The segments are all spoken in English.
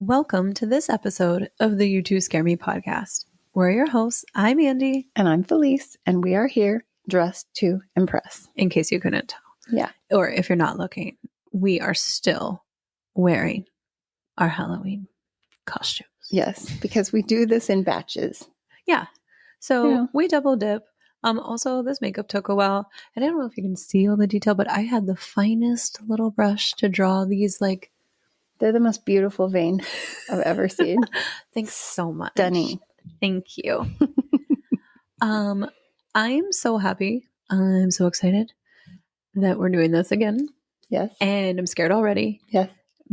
Welcome to this episode of the You Two Scare Me podcast. We're your hosts. I'm Andy. And I'm Felice, and we are here dressed to impress. In case you couldn't tell. Yeah. Or if you're not looking, we are still wearing our Halloween costumes. Yes, because we do this in batches. Yeah. So we double dip. Also, this makeup took a while. And I don't know if you can see all the detail, but I had the finest little brush to draw these They're the most beautiful vein I've ever seen. Thanks so much. Stunning. Thank you. I'm so happy. I'm so excited that we're doing this again. Yes. And I'm scared already. Yes.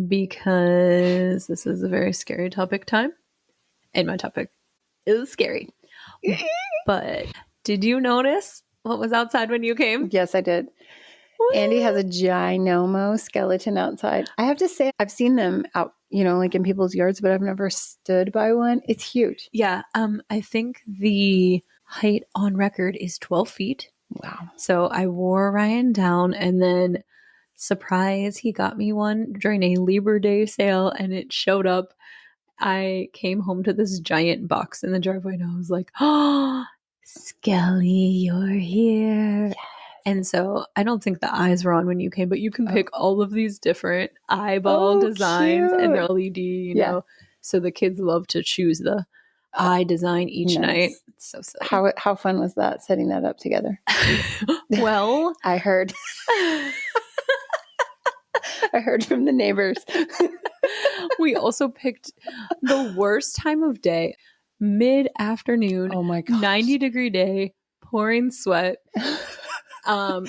Because this is a very scary topic time. And my topic is scary. But did you notice what was outside when you came? Yes, I did. What? Andy has a ginormo skeleton outside. I have to say, I've seen them out, like in people's yards, but I've never stood by one. It's huge. Yeah. I think the height on record is 12 feet. Wow. So I wore Ryan down, and then surprise, he got me one during a Labor Day sale, and it showed up. I came home to this giant box in the driveway, and I was like, oh, Skelly, you're here. Yes. And so I don't think the eyes were on when you came, but you can pick all of these different eyeball designs, cute. And they're LED, you know. So the kids love to choose the eye design each night. It's so silly. How fun was that, setting that up together? Well, I heard. I heard from the neighbors. We also picked the worst time of day, mid-afternoon. Oh my gosh. 90-degree day, pouring sweat. So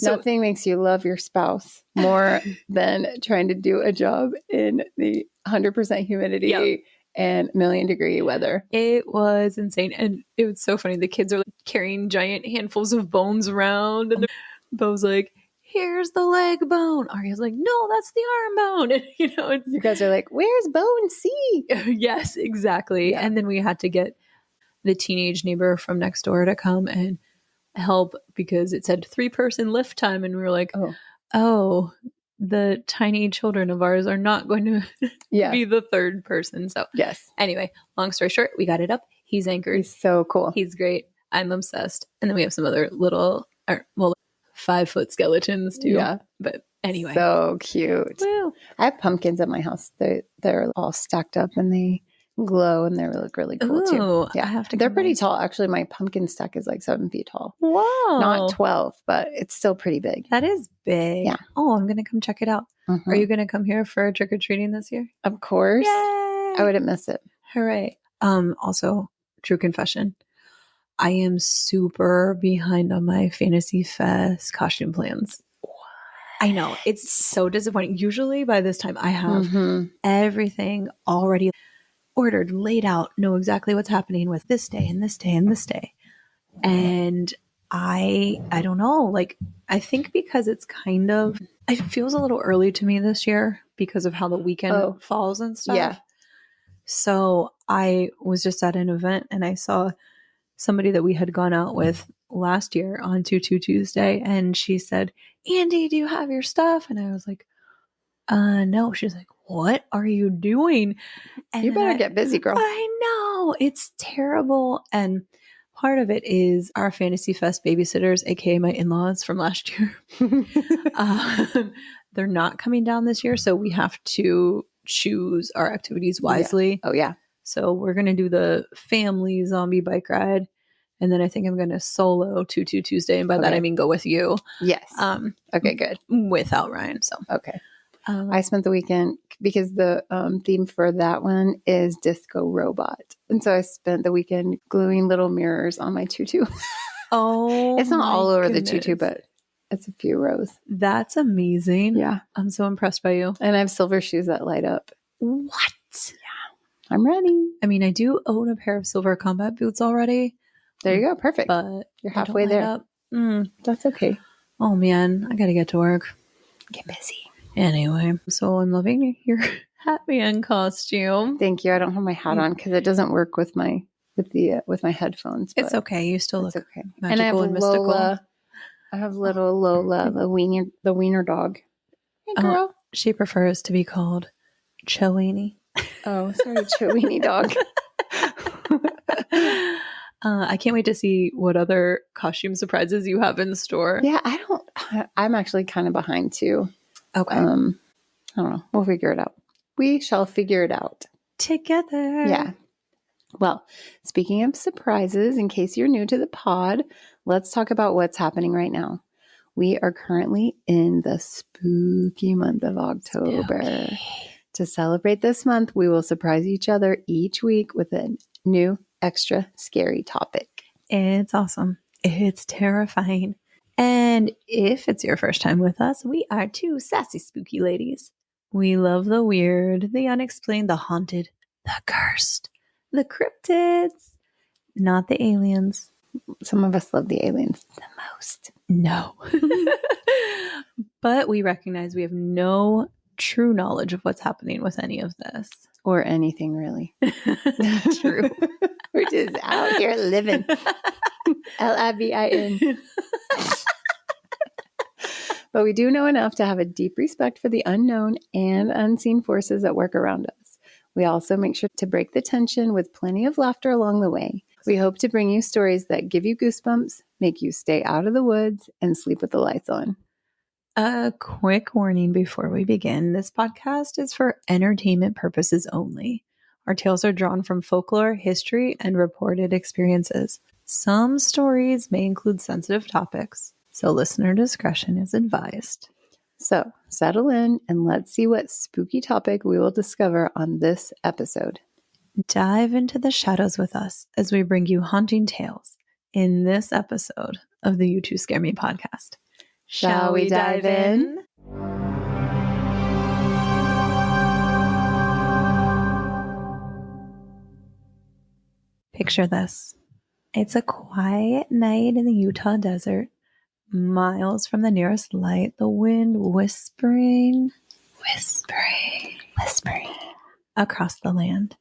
nothing makes you love your spouse more than trying to do a job in the 100% humidity and million-degree weather. It was insane. And it was so funny. The kids are carrying giant handfuls of bones around. And Bo's like, here's the leg bone. Arya's like, no, that's the arm bone. And, you guys are like, where's bone C? Yes, exactly. Yeah. And then we had to get the teenage neighbor from next door to come and help because it said 3-person lift time. And we were like, oh, the tiny children of ours are not going to be the third person. So anyway, long story short, we got it up. He's anchored. He's so cool. He's great. I'm obsessed. And then we have some other little, 5-foot skeletons too. Yeah. But anyway. So cute. Woo. I have pumpkins at my house. They're all stacked up and they glow and they look really cool too. Yeah. I have to They're pretty tall. Actually, my pumpkin stack is like 7 feet tall. Wow. Not 12, but it's still pretty big. That is big. Yeah. Oh, I'm going to come check it out. Mm-hmm. Are you going to come here for trick-or-treating this year? Of course. Yay! I wouldn't miss it. Hooray. Also, true confession. I am super behind on my Fantasy Fest costume plans. What? I know. It's so disappointing. Usually by this time I have everything already ordered, laid out, know exactly what's happening with this day and this day and this day. And I don't know. I think because it feels a little early to me this year because of how the weekend falls and stuff. Yeah. So I was just at an event and I saw somebody that we had gone out with last year on Tuesday, and she said, Andy, do you have your stuff? And I was like, no. She's like, what are you doing? And you better get busy, girl. I know. It's terrible. And part of it is our Fantasy Fest babysitters, aka my in-laws from last year. They're not coming down this year, so we have to choose our activities wisely. Yeah. Oh, yeah. So we're going to do the family zombie bike ride. And then I think I'm going to solo Tuesday. And by that, I mean go with you. Yes. Okay, good. Without Ryan. So. Okay. I spent the weekend because the theme for that one is Disco Robot. And so I spent the weekend gluing little mirrors on my tutu. Oh, it's not all over the tutu, but it's a few rows. That's amazing. Yeah. I'm so impressed by you. And I have silver shoes that light up. What? Yeah. I'm ready. I mean, I do own a pair of silver combat boots already. There you go. Perfect. But you're halfway there. That's okay. Oh, man. I got to get to work. Get busy. Anyway, so I'm loving your Hat Man costume. Thank you. I don't have my hat on because it doesn't work with my headphones. It's okay. You still look okay. Magical and I have mystical. Lola. I have little Lola, the wiener dog. Hey, girl. She prefers to be called Chowini. Oh, sorry, Chewini dog. I can't wait to see what other costume surprises you have in store. Yeah, I'm actually kind of behind too. Okay. I don't know. We'll figure it out. We shall figure it out. Together. Yeah. Well, speaking of surprises, in case you're new to the pod, let's talk about what's happening right now. We are currently in the spooky month of October. Spooky. To celebrate this month, we will surprise each other each week with a new, extra scary topic. It's awesome. It's terrifying. And if it's your first time with us, we are two sassy, spooky ladies. We love the weird, the unexplained, the haunted, the cursed, the cryptids, not the aliens. Some of us love the aliens the most. No. But we recognize we have no true knowledge of what's happening with any of this. Or anything, really. True. We're just out here living. Livin. But we do know enough to have a deep respect for the unknown and unseen forces that work around us. We also make sure to break the tension with plenty of laughter along the way. We hope to bring you stories that give you goosebumps, make you stay out of the woods, and sleep with the lights on. A quick warning before we begin. This podcast is for entertainment purposes only. Our tales are drawn from folklore, history, and reported experiences. Some stories may include sensitive topics, so listener discretion is advised. So settle in and let's see what spooky topic we will discover on this episode. Dive into the shadows with us as we bring you haunting tales in this episode of the You Two Scare Me podcast. Shall we dive in? Picture this. It's a quiet night in the Utah desert, miles from the nearest light, the wind whispering across the land.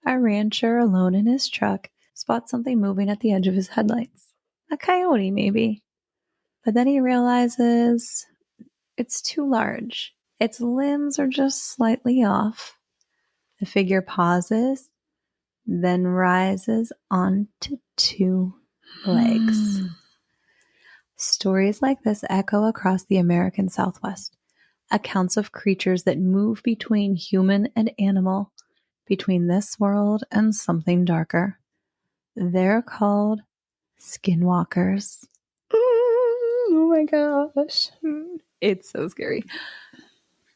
A rancher alone in his truck spots something moving at the edge of his headlights. A coyote, maybe. But then he realizes it's too large. Its limbs are just slightly off. The figure pauses, then rises onto two legs. Stories like this echo across the American Southwest. Accounts of creatures that move between human and animal, between this world and something darker. They're called skinwalkers. Oh my gosh. It's so scary.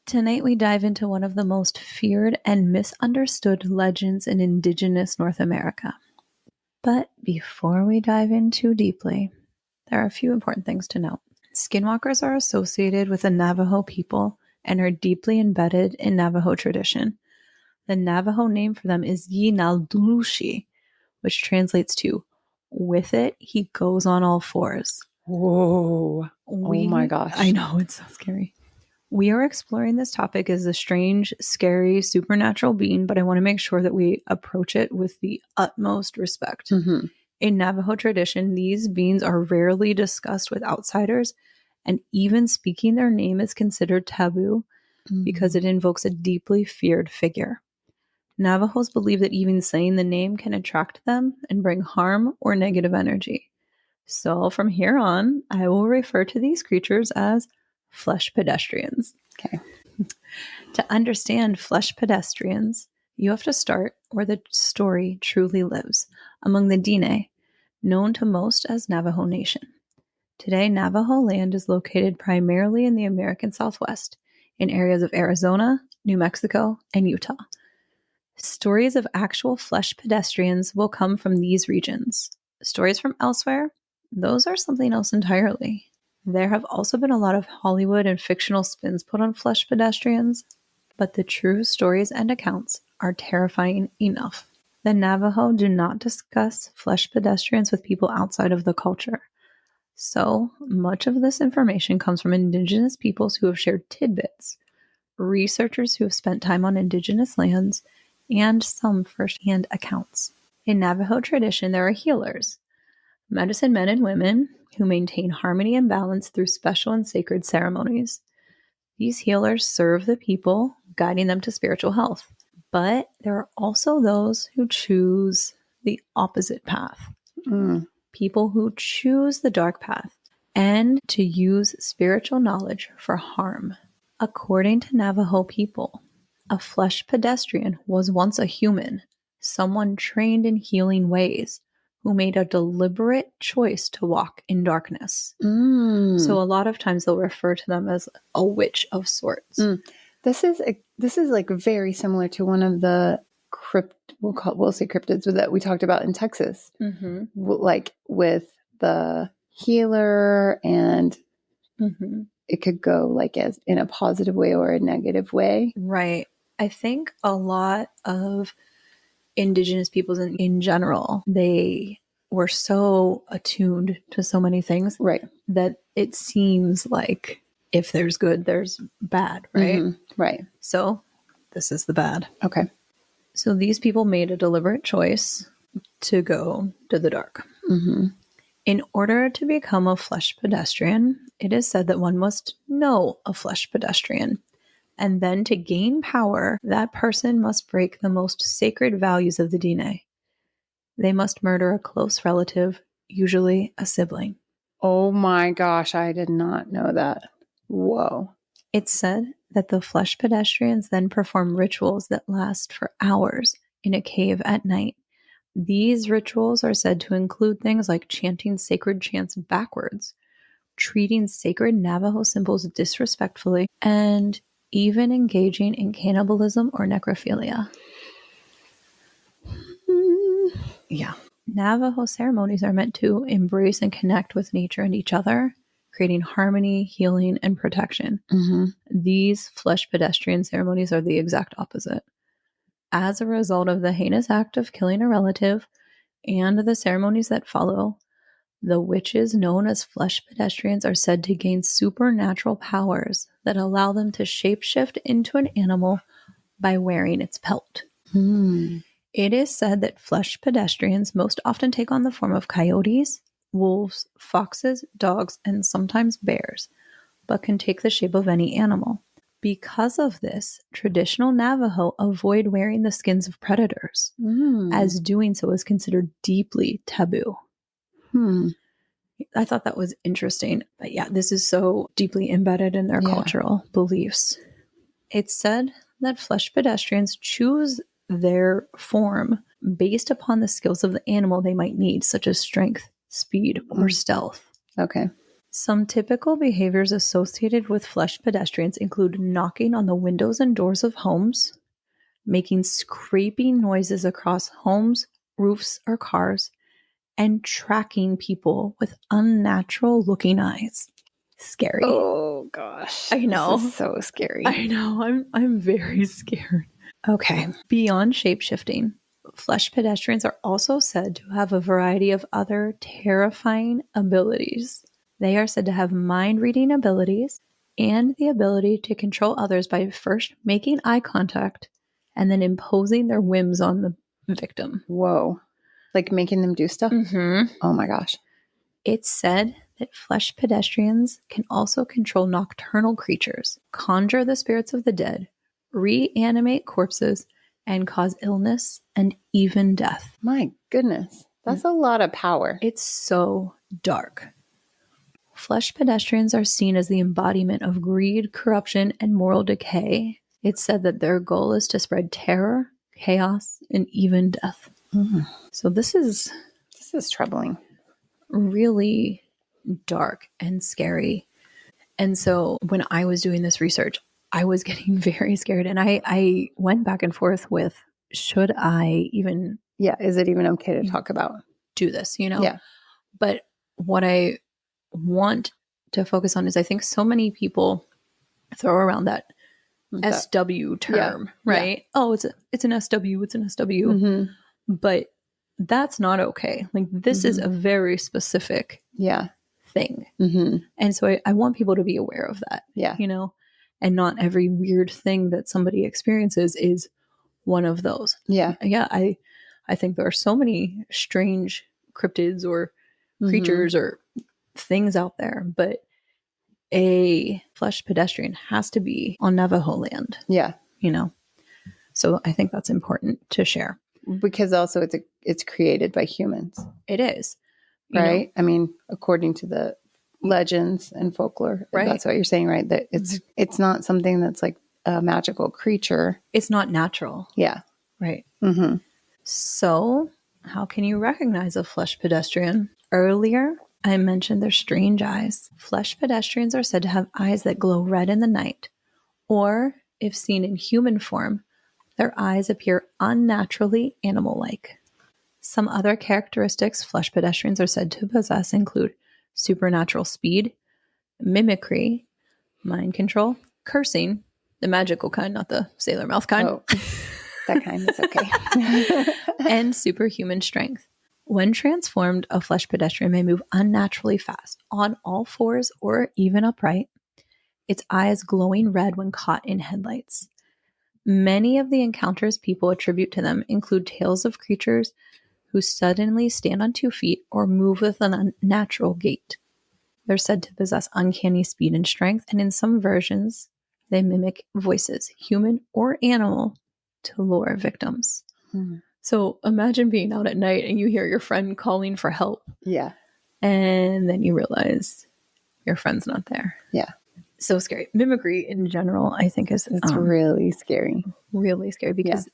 Tonight we dive into one of the most feared and misunderstood legends in Indigenous North America. But before we dive in too deeply, there are a few important things to note. Skinwalkers are associated with the Navajo people and are deeply embedded in Navajo tradition. The Navajo name for them is Yinaldulushi, which translates to, with it, he goes on all fours. Whoa. Oh my gosh. I know, it's so scary. We are exploring this topic as a strange, scary, supernatural being, but I want to make sure that we approach it with the utmost respect. Mm-hmm. In Navajo tradition, these beings are rarely discussed with outsiders, and even speaking their name is considered taboo because it invokes a deeply feared figure. Navajos believe that even saying the name can attract them and bring harm or negative energy. So from here on, I will refer to these creatures as flesh pedestrians. Okay. To understand flesh pedestrians, you have to start where the story truly lives, among the Diné, known to most as Navajo Nation. Today, Navajo land is located primarily in the American Southwest, in areas of Arizona, New Mexico, and Utah. Stories of actual flesh pedestrians will come from these regions. Stories from elsewhere, those are something else entirely. There have also been a lot of Hollywood and fictional spins put on flesh pedestrians, but the true stories and accounts are terrifying enough. The Navajo do not discuss flesh pedestrians with people outside of the culture. So much of this information comes from Indigenous peoples who have shared tidbits, researchers who have spent time on Indigenous lands, and some first-hand accounts. In Navajo tradition, there are healers, medicine men and women who maintain harmony and balance through special and sacred ceremonies. These healers serve the people, guiding them to spiritual health. But there are also those who choose the opposite path. People who choose the dark path and to use spiritual knowledge for harm. According to Navajo people, a flesh pedestrian was once a human, someone trained in healing ways, who made a deliberate choice to walk in darkness. So a lot of times they'll refer to them as a witch of sorts. This is like very similar to one of the we'll say cryptids that we talked about in Texas, like with the healer, and it could go like as in a positive way or a negative way. Right. I think a lot of Indigenous peoples in general, they were so attuned to so many things, right, that it seems like if there's good, there's bad, right? Right. So this is the bad. Okay. So these people made a deliberate choice to go to the dark. In order to become a flesh pedestrian, it is said that one must know a flesh pedestrian. And then to gain power, that person must break the most sacred values of the DNA. They must murder a close relative, usually a sibling. Oh my gosh, I did not know that. Whoa. It's said that the flesh pedestrians then perform rituals that last for hours in a cave at night. These rituals are said to include things like chanting sacred chants backwards, treating sacred Navajo symbols disrespectfully, and even engaging in cannibalism or necrophilia. Yeah. Navajo ceremonies are meant to embrace and connect with nature and each other, creating harmony, healing, and protection. These flesh pedestrian ceremonies are the exact opposite. As a result of the heinous act of killing a relative and the ceremonies that follow, the witches known as flesh pedestrians are said to gain supernatural powers that allow them to shapeshift into an animal by wearing its pelt. It is said that flesh pedestrians most often take on the form of coyotes, wolves, foxes, dogs, and sometimes bears, but can take the shape of any animal. Because of this, traditional Navajo avoid wearing the skins of predators, as doing so is considered deeply taboo. I thought that was interesting. But yeah, this is so deeply embedded in their cultural beliefs. It's said that flesh pedestrians choose their form based upon the skills of the animal they might need, such as strength, speed, or stealth. Okay. Some typical behaviors associated with flesh pedestrians include knocking on the windows and doors of homes, making scraping noises across homes, roofs, or cars, and tracking people with unnatural looking eyes. Scary. Oh gosh. I know. This is so scary. I know. I'm very scared. Okay. Beyond shapeshifting, flesh pedestrians are also said to have a variety of other terrifying abilities. They are said to have mind-reading abilities and the ability to control others by first making eye contact and then imposing their whims on the victim. Whoa. Like making them do stuff? Oh my gosh. It's said that flesh pedestrians can also control nocturnal creatures, conjure the spirits of the dead, reanimate corpses, and cause illness and even death. My goodness. That's a lot of power. It's so dark. Flesh pedestrians are seen as the embodiment of greed, corruption, and moral decay. It's said that their goal is to spread terror, chaos, and even death. So this is troubling. Really dark and scary. And so when I was doing this research, I was getting very scared. And I went back and forth with, should I even... Yeah, is it even okay to talk about? Do this, you know? Yeah. But what I want to focus on is I think so many people throw around that SW term, right? Yeah. Oh, it's an SW, it's an SW. But that's not okay. Like this is a very specific thing. And so I want people to be aware of that, you know, and not every weird thing that somebody experiences is one of those. Yeah. I think there are so many strange cryptids or creatures or things out there, but a flesh pedestrian has to be on Navajo land. Yeah. You know? So I think that's important to share. Because also it's created by humans, It is. right? I mean, according to the legends and folklore, Right. that's what you're saying, right? That it's not something that's like a magical creature. It's not natural. Yeah. Right. Mm-hmm. So how can you recognize a flesh pedestrian? Earlier, I mentioned their strange eyes. Flesh pedestrians are said to have eyes that glow red in the night, or if seen in human form, their eyes appear unnaturally animal-like. Some other characteristics flesh pedestrians are said to possess include supernatural speed, mimicry, mind control, cursing, the magical kind, not the sailor mouth kind. Oh, that kind is okay. And superhuman strength. When transformed, a flesh pedestrian may move unnaturally fast, on all fours or even upright, its eyes glowing red when caught in headlights. Many of the encounters people attribute to them include tales of creatures who suddenly stand on 2 feet or move with an unnatural gait. They're said to possess uncanny speed and strength, and in some versions, they mimic voices, human or animal, to lure victims. So imagine being out at night and you hear your friend calling for help. Yeah. And then you realize your friend's not there. Yeah. So scary. Mimicry in general, I think it's really scary. Really scary because,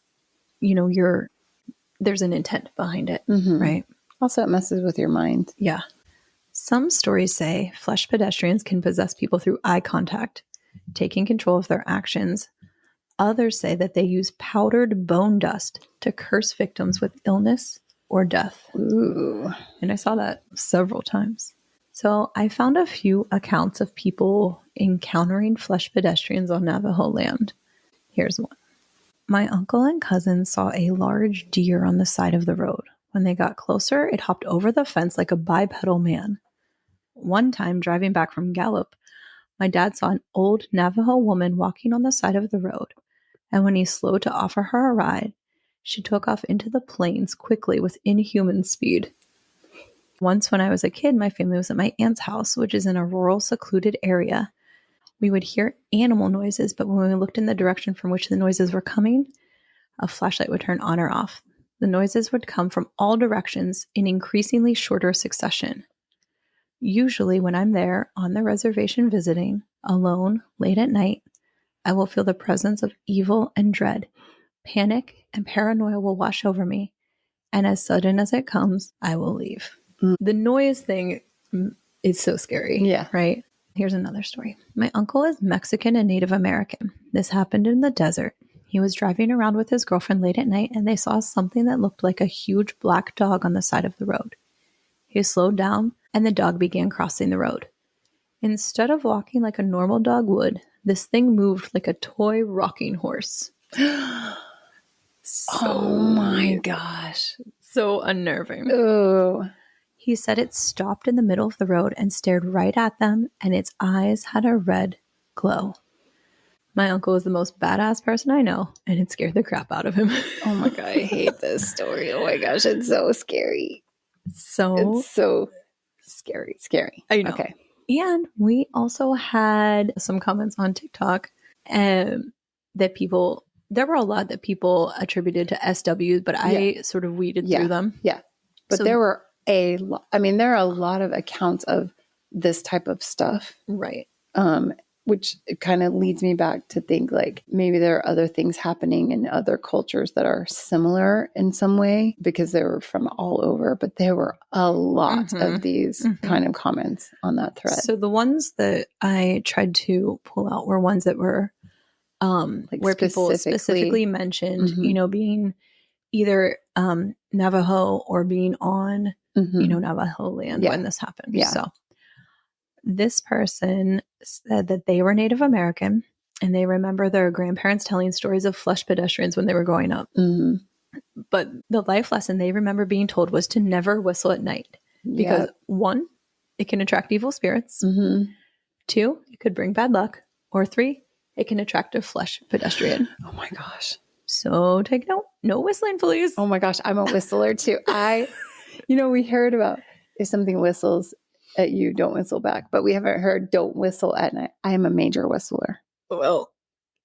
there's an intent behind it, right? Also, it messes with your mind. Yeah. Some stories say flesh pedestrians can possess people through eye contact, taking control of their actions. Others say that they use powdered bone dust to curse victims with illness or death. Ooh. And I saw that several times. So I found a few accounts of people encountering flesh pedestrians on Navajo land. Here's one. My uncle and cousin saw a large deer on the side of the road. When they got closer, it hopped over the fence like a bipedal man. One time, driving back from Gallup, my dad saw an old Navajo woman walking on the side of the road, and when he slowed to offer her a ride, she took off into the plains quickly with inhuman speed. Once when I was a kid, my family was at my aunt's house, which is in a rural, secluded area. We would hear animal noises, but when we looked in the direction from which the noises were coming, a flashlight would turn on or off. The noises would come from all directions in increasingly shorter succession. Usually when I'm there on the reservation visiting, alone, late at night, I will feel the presence of evil and dread. Panic and paranoia will wash over me, and as sudden as it comes, I will leave. The noise thing is so scary, right? Here's another story. My uncle is Mexican and Native American. This happened in the desert. He was driving around with his girlfriend late at night, and they saw something that looked like a huge black dog on the side of the road. He slowed down, and the dog began crossing the road. Instead of walking like a normal dog would, this thing moved like a toy rocking horse. Oh my gosh. So unnerving. Oh. He said it stopped in the middle of the road and stared right at them, and its eyes had a red glow. My uncle is the most badass person I know, and it scared the crap out of him. Oh my God, I hate this story. Oh my gosh, it's so scary. It's so scary. Scary. I know. Okay. And we also had some comments on TikTok that there were a lot that people attributed to SW, but I sort of weeded through them. Yeah. But there were there are a lot of accounts of this type of stuff. Right. Which kind of leads me back to think like maybe there are other things happening in other cultures that are similar in some way because they were from all over, but there were a lot of these kind of comments on that thread. So the ones that I tried to pull out were ones that were where people specifically mentioned, being either Navajo or being on, Navajo land when this happened. Yeah. So this person said that they were Native American and they remember their grandparents telling stories of flesh pedestrians when they were growing up. But the life lesson they remember being told was to never whistle at night because 1, it can attract evil spirits. 2, it could bring bad luck. Or 3, it can attract a flesh pedestrian. Oh my gosh. So take note. No whistling, please. Oh my gosh. I'm a whistler too. We heard about if something whistles at you, don't whistle back. But we haven't heard don't whistle at night. I am a major whistler. Well,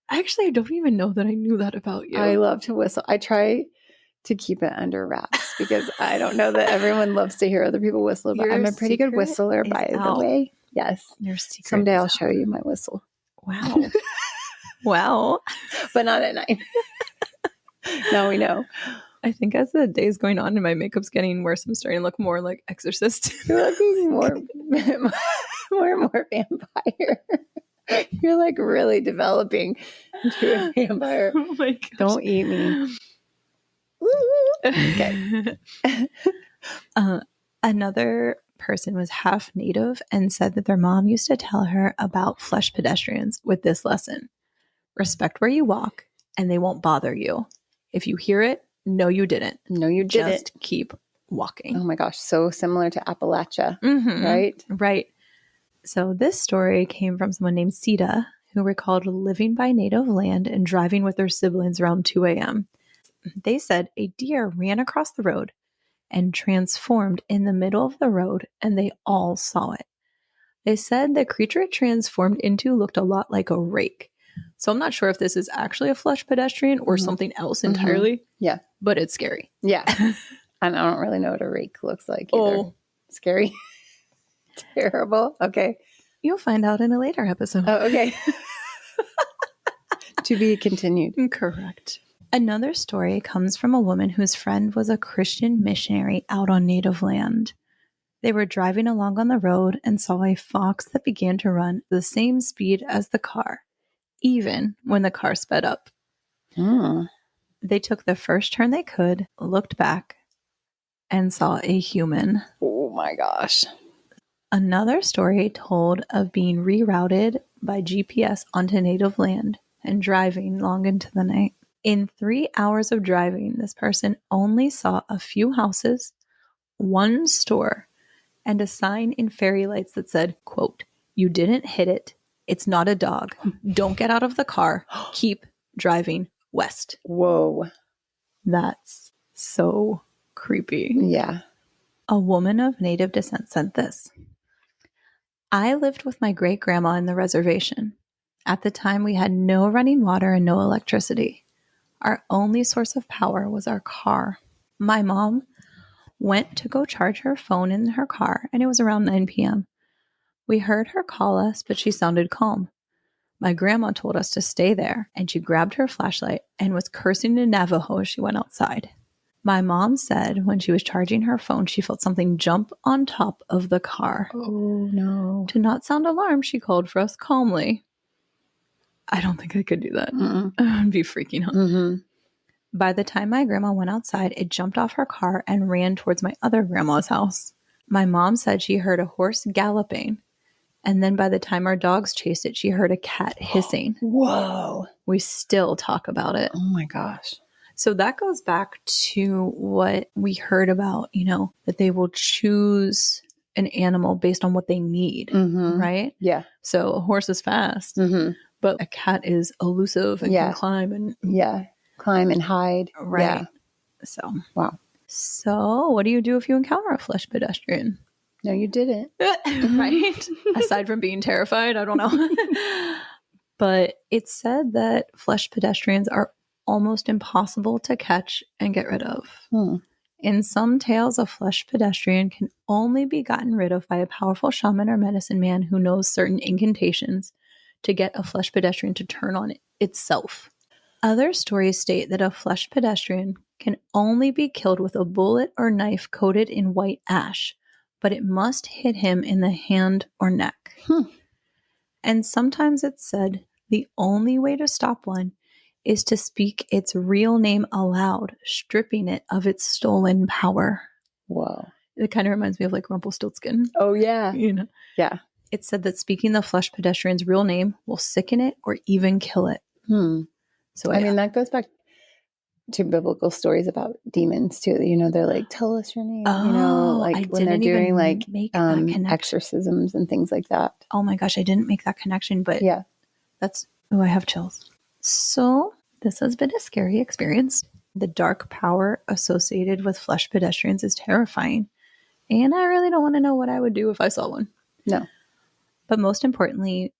Actually, I don't even know that I knew that about you. I love to whistle. I try to keep it under wraps because I don't know that everyone loves to hear other people whistle, but I'm a pretty good whistler, by the way. Yes. Your secret. Someday I'll show you my whistle. Wow. Wow. But not at night. Now we know. I think as the day's going on and my makeup's getting worse, I'm starting to look more like Exorcist. You're looking more and more vampire. You're like really developing into a vampire. Oh my gosh. Don't eat me. Okay. Another person was half native and said that their mom used to tell her about flesh pedestrians with this lesson: respect where you walk and they won't bother you. If you hear it, no, you didn't. No, you didn't. Just keep walking. Oh my gosh. So similar to Appalachia, Mm-hmm. right? Right. So this story came from someone named Sita, who recalled living by native land and driving with their siblings around 2 a.m. They said a deer ran across the road and transformed in the middle of the road, and they all saw it. They said the creature it transformed into looked a lot like a rake. So I'm not sure if this is actually a flesh pedestrian or something else entirely. Yeah. But it's scary. Yeah. And I don't really know what a rake looks like either. Oh. Scary. Terrible. Okay. You'll find out in a later episode. Oh, okay. To be continued. Correct. Another story comes from a woman whose friend was a Christian missionary out on native land. They were driving along on the road and saw a fox that began to run the same speed as the car, even when the car sped up. They took the first turn they could, looked back, and saw a human. Oh my gosh. Another story told of being rerouted by GPS onto native land and driving long into the night. In 3 hours of driving, this person only saw a few houses, one store, and a sign in fairy lights that said, quote, "You didn't hit it. It's not a dog. Don't get out of the car. Keep driving west." Whoa. That's so creepy. Yeah. A woman of native descent said this: "I lived with my great grandma in the reservation. At the time, we had no running water and no electricity. Our only source of power was our car. My mom went to go charge her phone in her car, and it was around 9 p.m. We heard her call us, but she sounded calm. My grandma told us to stay there, and she grabbed her flashlight and was cursing in Navajo as she went outside. My mom said when she was charging her phone, she felt something jump on top of the car. Oh, no. To not sound alarmed, she called for us calmly." I don't think I could do that. I'd be freaking out. Mm-hmm. By the time my grandma went outside, it jumped off her car and ran towards my other grandma's house. My mom said she heard a horse galloping, and then by the time our dogs chased it, she heard a cat hissing. Whoa. We still talk about it. Oh my gosh. So that goes back to what we heard about, that they will choose an animal based on what they need, right? Yeah. So a horse is fast, but a cat is elusive and can climb and climb and hide. Right. Yeah. So Wow. So what do you do if you encounter a flesh pedestrian? No, you didn't. Right? Aside from being terrified, I don't know. But it's said that flesh pedestrians are almost impossible to catch and get rid of. In some tales, a flesh pedestrian can only be gotten rid of by a powerful shaman or medicine man who knows certain incantations to get a flesh pedestrian to turn on itself. Other stories state that a flesh pedestrian can only be killed with a bullet or knife coated in white ash, but it must hit him in the hand or neck. And sometimes it's said the only way to stop one is to speak its real name aloud, stripping it of its stolen power. Whoa. It kind of reminds me of like Rumpelstiltskin. Oh, yeah. Yeah. It's said that speaking the flesh pedestrian's real name will sicken it or even kill it. So I mean, that goes back to biblical stories about demons too. They're like, tell us your name. Like when they're doing like exorcisms and things like that. Oh my gosh, I didn't make that connection, but I have chills. So this has been a scary experience. The dark power associated with flesh pedestrians is terrifying. And I really don't want to know what I would do if I saw one. No. But most importantly,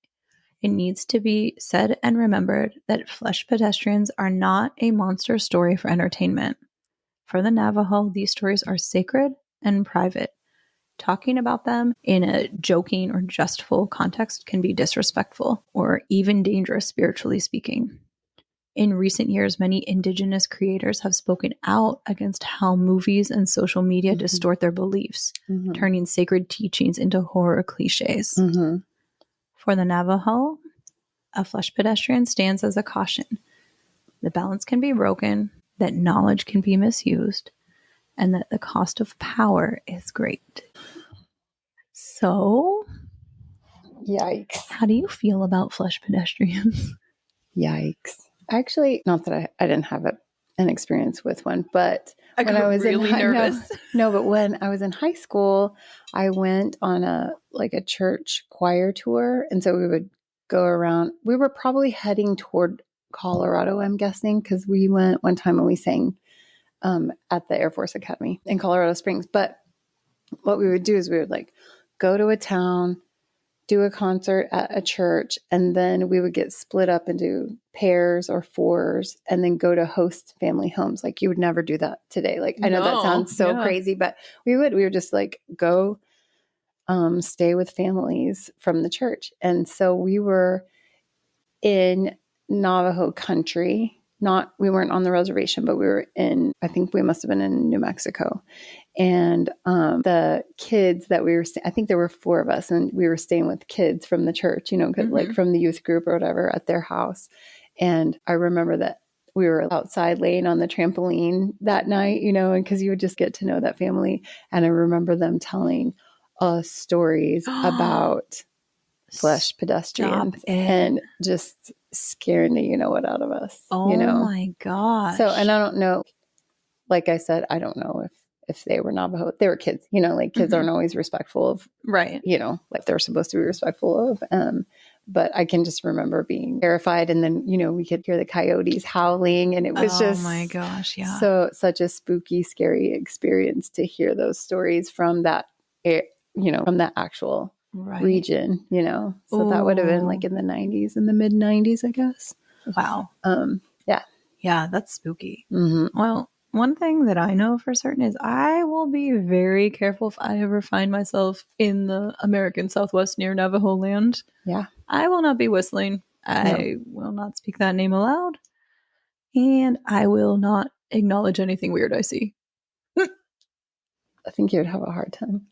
It needs to be said and remembered that flesh pedestrians are not a monster story for entertainment. For the Navajo, these stories are sacred and private. Talking about them in a joking or jestful context can be disrespectful or even dangerous, spiritually speaking. In recent years, many Indigenous creators have spoken out against how movies and social media distort their beliefs, turning sacred teachings into horror cliches. For the Navajo, a flesh pedestrian stands as a caution. The balance can be broken, that knowledge can be misused, and that the cost of power is great. So, Yikes. how do you feel about flesh pedestrians? Yikes. Actually, not that I didn't have an experience with one, but when I was really nervous. No, but when I was in high school, I went on a church choir tour. And so we would go around. We were probably heading toward Colorado, I'm guessing, because we went one time and we sang at the Air Force Academy in Colorado Springs. But what we would do is we would go to a town, do a concert at a church, and then we would get split up into pairs or fours and then go to host family homes. You would never do that today. I know that sounds so crazy, but we would just go stay with families from the church. And so we were in Navajo country. We weren't on the reservation, but we were I think we must have been in New Mexico. And the kids that we were, I think there were 4 of us, and we were staying with kids from the church, from the youth group or whatever at their house. And I remember that we were outside laying on the trampoline that night, and because you would just get to know that family. And I remember them telling us stories about flesh pedestrians and just scaring the you-know-what out of us. Oh my gosh. So, and I don't know, like I said, I don't know if they were Navajo. They were kids, kids aren't always respectful of, right. They're supposed to be respectful of. But I can just remember being terrified. And then, we could hear the coyotes howling, and it was just, oh my gosh. Yeah. So such a spooky, scary experience to hear those stories from that, from that actual region, so that would have been in the 90s, in the mid 90s, I guess. Wow. Yeah. Yeah. That's spooky. Well, one thing that I know for certain is I will be very careful if I ever find myself in the American Southwest near Navajo land. Yeah. I will not be whistling. I will not speak that name aloud. And I will not acknowledge anything weird I see. I think you would have a hard time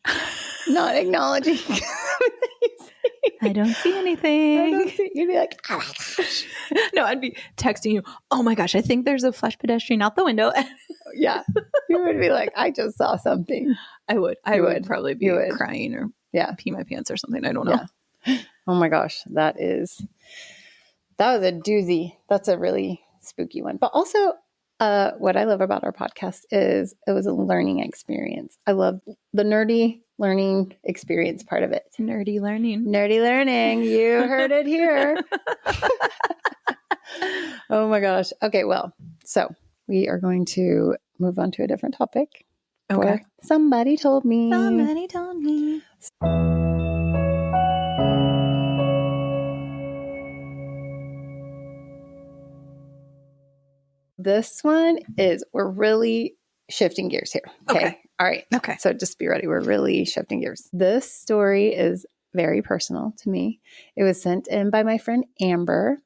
not acknowledging. I don't see anything. You'd be like, oh my gosh. No, I'd be texting you, oh my gosh, I think there's a flesh pedestrian out the window. Yeah. You would be like, I just saw something. I would. I would probably be crying or pee my pants or something. I don't know. Yeah. Oh my gosh. That was a doozy. That's a really spooky one. But also, what I love about our podcast is it was a learning experience. I love the nerdy learning experience part of it. Nerdy learning. Nerdy learning. You heard it here. Oh my gosh. Okay, well, so we are going to move on to a different topic. Okay. Somebody told me. Somebody told me. This one we're really shifting gears here. Okay. All right. Okay. So just be ready. We're really shifting gears. This story is very personal to me. It was sent in by my friend Amber.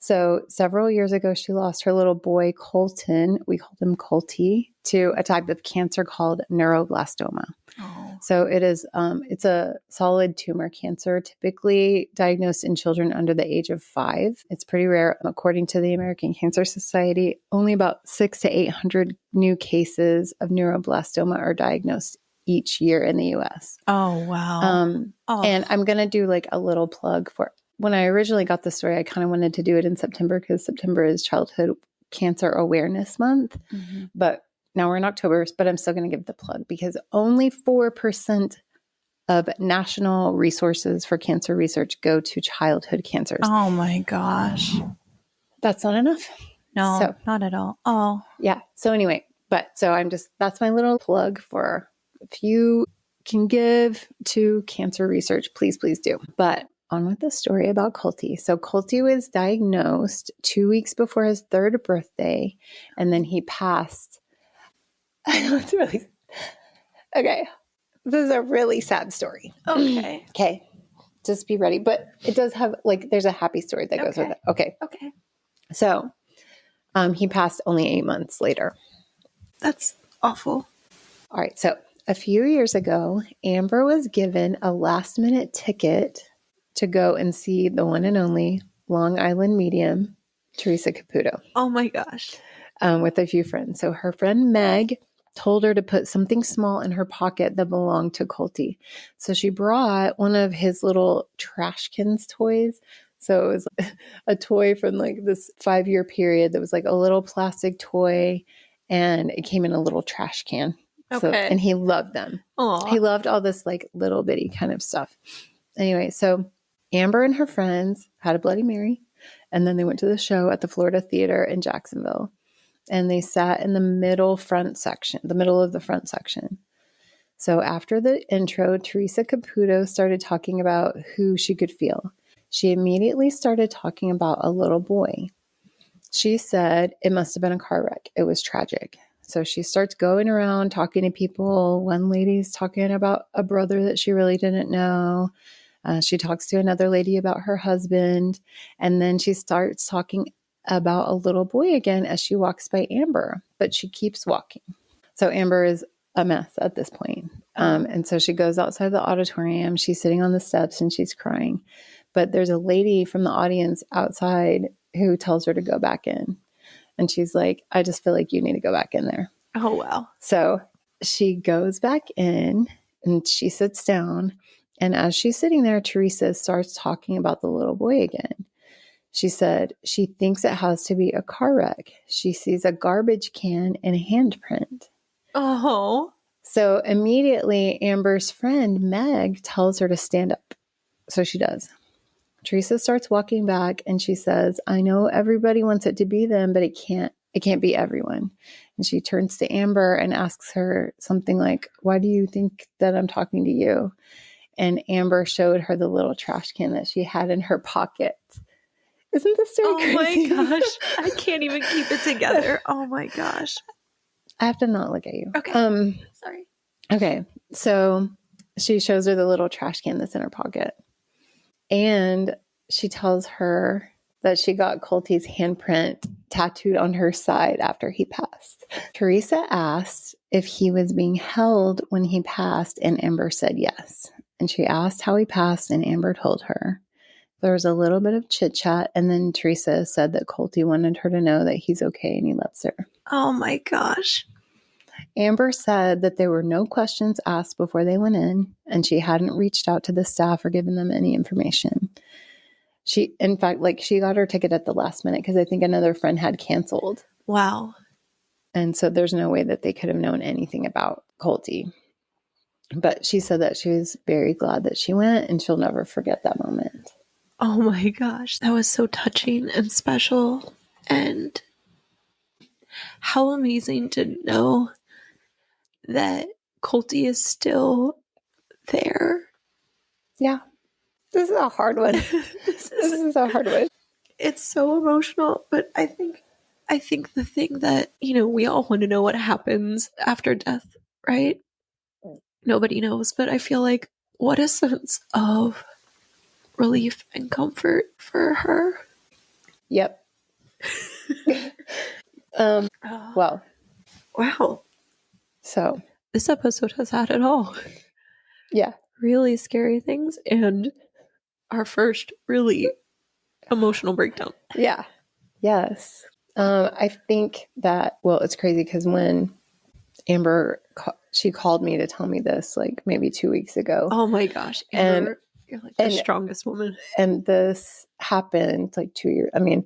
So several years ago, she lost her little boy, Colton. We called him Colty, to a type of cancer called neuroblastoma. Oh. So it's a solid tumor cancer, typically diagnosed in children under the age of 5. It's pretty rare. According to the American Cancer Society, only about 600 to 800 new cases of neuroblastoma are diagnosed each year in the U.S. Oh, wow. And I'm going to do a little plug for, when I originally got the story, I kind of wanted to do it in September because September is Childhood Cancer Awareness Month. Mm-hmm. But now we're in October, but I'm still going to give the plug because only 4% of national resources for cancer research go to childhood cancers. Oh my gosh. That's not enough. No, not at all. Oh. Yeah. So anyway, that's my little plug for, if you can give to cancer research, please do. But on with the story about Colty. So Colty was diagnosed 2 weeks before his 3rd birthday, and then he passed. I know it's really... Okay. This is a really sad story. Okay. Okay. Just be ready. But it does have, like, there's a happy story that goes with it. Okay. Okay. So he passed only 8 months later. That's awful. All right. So a few years ago, Amber was given a last-minute ticket to go and see the one and only Long Island medium, Teresa Caputo, Oh my gosh. with a few friends. So her friend Meg told her to put something small in her pocket that belonged to Colty. So she brought one of his little trashkins toys. So it was a toy from like this 5-year period that was like a little plastic toy, and it came in a little trash can. So, Okay. and he loved them. Aww. He loved all this like little bitty kind of stuff. Anyway, so Amber and her friends had a Bloody Mary, and then they went to the show at the Florida Theater in Jacksonville. And they sat in the middle of the front section. So after the intro, Teresa Caputo started talking about who she could feel. She immediately started talking about a little boy. She said it must have been a car wreck. It was tragic. So she starts going around talking to people. One lady's talking about a brother that she really didn't know. She talks to another lady about her husband. And then she starts talking about a little boy again as she walks by Amber, but she keeps walking. So Amber is a mess at this point. And so she goes outside the auditorium. She's sitting on the steps and she's crying. But there's a lady from the audience outside who tells her to go back in. And she's like, I just feel like you need to go back in there. Oh, wow. So she goes back in and she sits down. And as she's sitting there, Teresa starts talking about the little boy again. She said she thinks it has to be a car wreck. She sees a garbage can and a handprint. Oh. So immediately Amber's friend Meg tells her to stand up. So she does. Teresa starts walking back and she says, I know everybody wants it to be them, but it can't be everyone. And she turns to Amber and asks her something like, why do you think that I'm talking to you? And Amber showed her the little trash can that she had in her pocket. Isn't this story crazy? Oh my gosh. I can't even keep it together. Oh my gosh. I have to not look at you. Okay. Sorry. Okay. So she shows her the little trash can that's in her pocket. And she tells her that she got Colty's handprint tattooed on her side after he passed. Teresa asked if he was being held when he passed, and Amber said yes. And she asked how he passed, and Amber told her. There was a little bit of chit chat, and then Teresa said that Colty wanted her to know that he's okay and he loves her. Oh my gosh. Amber said that there were no questions asked before they went in, and she hadn't reached out to the staff or given them any information. She, in fact, she got her ticket at the last minute because I think another friend had canceled. Wow. And so there's no way that they could have known anything about Colty. But she said that she was very glad that she went, and she'll never forget that moment. Oh my gosh. That was so touching and special. And how amazing to know that Colty is still there. Yeah. This is a hard one. This is a hard one. It's so emotional, but I think the thing that, we all want to know what happens after death, right? Nobody knows, but I feel like what a sense of relief and comfort for her. Yep. Well. Wow. So. This episode has had it all. Yeah. Really scary things and our first really emotional breakdown. Yeah. Yes. I think that, it's crazy because when Amber, she called me to tell me this maybe 2 weeks ago. Oh my gosh. Amber, you're the strongest woman. And this happened 2 years. I mean,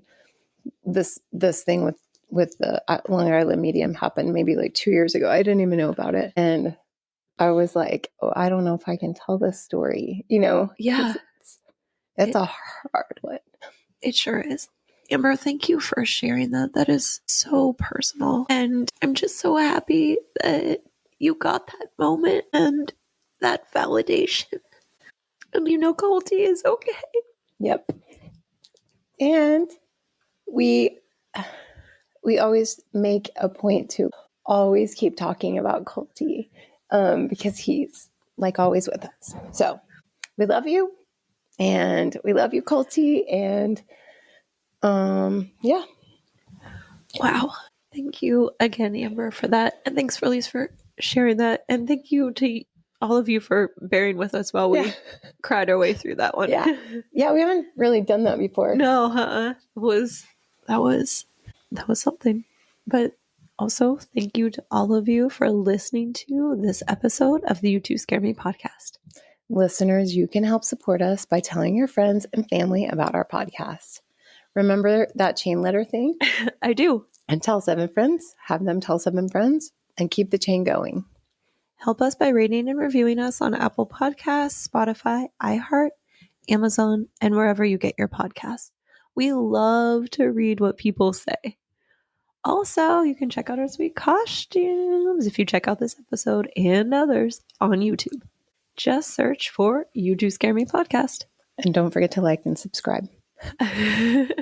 this thing with the Long Island medium happened maybe 2 years ago. I didn't even know about it. And I was like, I don't know if I can tell this story, Yeah. It's a hard one. It sure is. Amber, thank you for sharing that. That is so personal. And I'm just so happy that you got that moment and that validation. And Colty is okay. Yep. And we always make a point to always keep talking about Colty because he's like always with us. So we love you, and we love you, Colty. And yeah. Wow. Thank you again, Amber, for that. And thanks, Elise, for sharing that. And thank you to all of you for bearing with us while we cried our way through that one. Yeah. Yeah, we haven't really done that before. No, that was something. But also, thank you to all of you for listening to this episode of the You Two Scare Me podcast. Listeners, you can help support us by telling your friends and family about our podcast. Remember that chain letter thing? I do. And tell 7 friends, have them tell 7 friends, and keep the chain going. Help us by rating and reviewing us on Apple Podcasts, Spotify, iHeart, Amazon, and wherever you get your podcasts. We love to read what people say. Also, you can check out our sweet costumes if you check out this episode and others on YouTube. Just search for You Do Scare Me Podcast. And don't forget to like and subscribe.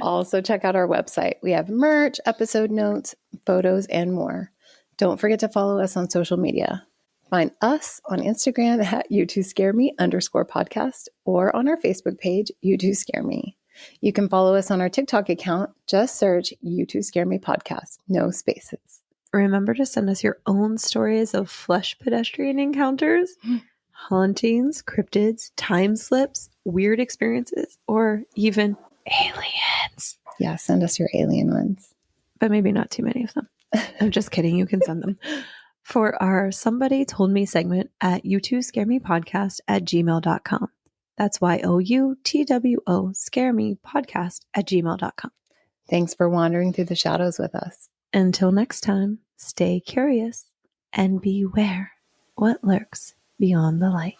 Also, check out our website. We have merch, episode notes, photos, and more. Don't forget to follow us on social media. Find us on Instagram at You2ScareMe_podcast or on our Facebook page, You Do Scare Me. You can follow us on our TikTok account. Just search You Two Scare Me Podcast. No spaces. Remember to send us your own stories of flesh pedestrian encounters, hauntings, cryptids, time slips, weird experiences, or even aliens. Yeah, send us your alien ones. But maybe not too many of them. I'm just kidding. You can send them. For our Somebody Told Me segment at you2scaremepodcast@gmail.com. That's YOUTWO Scare Me Podcast @gmail.com. Thanks for wandering through the shadows with us. Until next time, stay curious and beware what lurks beyond the light.